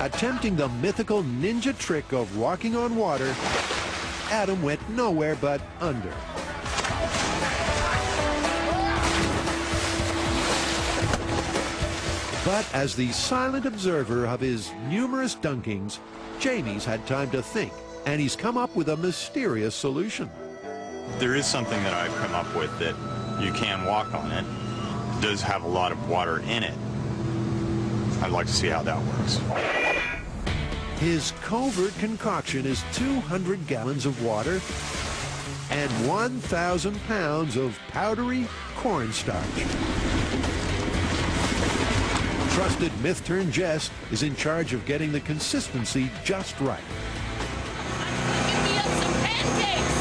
Attempting the mythical ninja trick of walking on water, Adam went nowhere but under. But as the silent observer of his numerous dunkings, Jamie's had time to think, and he's come up with a mysterious solution. There is something that I've come up with that you can walk on it. It does have a lot of water in it. I'd like to see how that works. His covert concoction is 200 gallons of water and 1,000 pounds of powdery cornstarch. Trusted myth-turned Jess is in charge of getting the consistency just right. Give me some pancakes!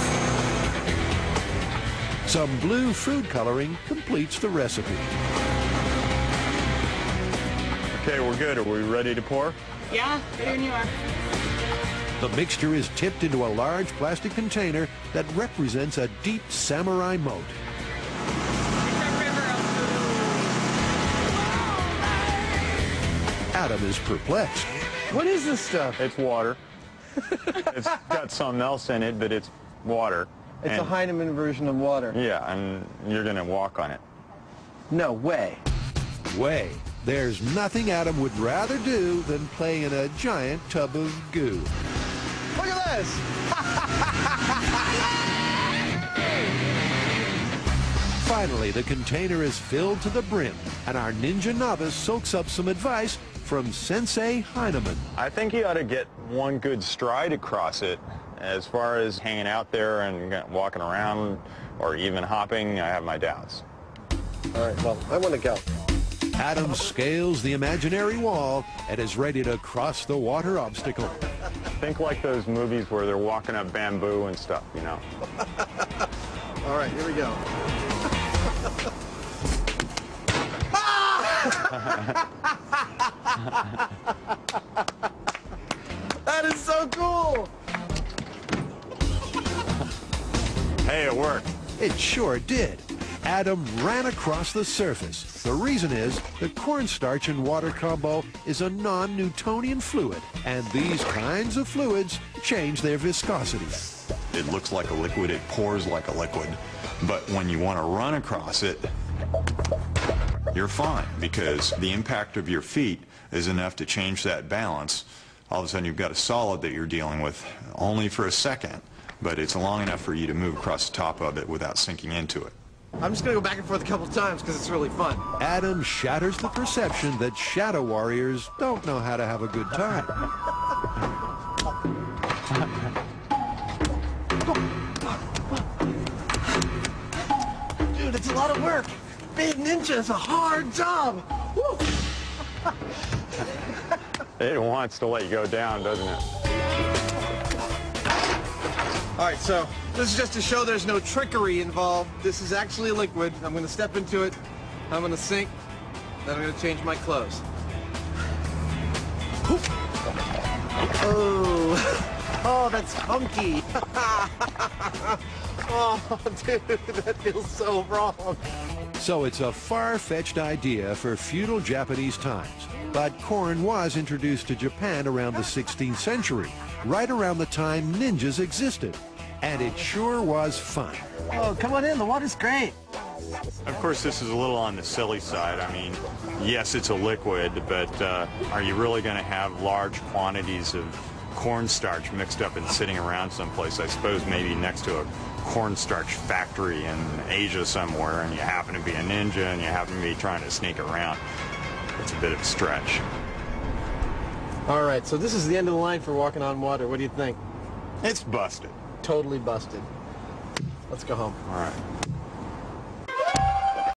Some blue food coloring completes the recipe. Okay, we're good. Are we ready to pour? Yeah, here you are. The mixture is tipped into a large plastic container that represents a deep samurai moat. Adam is perplexed. What is this stuff? It's water. It's got something else in it, but it's water. It's a Heinemann version of water. Yeah, and you're going to walk on it. No way. Way. There's nothing Adam would rather do than play in a giant tub of goo. Look at this! Finally, the container is filled to the brim, and our ninja novice soaks up some advice from Sensei Heinemann. I think you ought to get one good stride across it. As far as hanging out there and walking around or even hopping, I have my doubts. All right, well, I want to go. Adam scales the imaginary wall and is ready to cross the water obstacle. Think like those movies where they're walking up bamboo and stuff, you know. All right, here we go. That is so cool! Hey, it worked. It sure did. Adam ran across the surface. The reason is the cornstarch and water combo is a non-Newtonian fluid, and these kinds of fluids change their viscosity. It looks like a liquid, it pours like a liquid, but when you want to run across it, you're fine, because the impact of your feet is enough to change that balance. All of a sudden you've got a solid that you're dealing with only for a second, but it's long enough for you to move across the top of it without sinking into it. I'm just going to go back and forth a couple times because it's really fun. Adam shatters the perception that shadow warriors don't know how to have a good time. Dude, it's a lot of work. Being ninja is a hard job. Woo. It wants to let you go down, doesn't it? All right, so this is just to show there's no trickery involved. This is actually liquid. I'm going to step into it. I'm going to sink. Then I'm going to change my clothes. Oh, oh, that's funky. Oh, dude, that feels so wrong. So it's a far-fetched idea for feudal Japanese times. But corn was introduced to Japan around the 16th century, right around the time ninjas existed. And it sure was fun. Oh, come on in. The water's great. Of course, this is a little on the silly side. I mean, yes, it's a liquid, but are you really going to have large quantities of cornstarch mixed up and sitting around someplace? I suppose maybe next to a cornstarch factory in Asia somewhere, and you happen to be a ninja and you happen to be trying to sneak around. It's a bit of a stretch. All right, so this is the end of the line for walking on water. What do you think? It's busted. Totally busted. Let's go home. All right.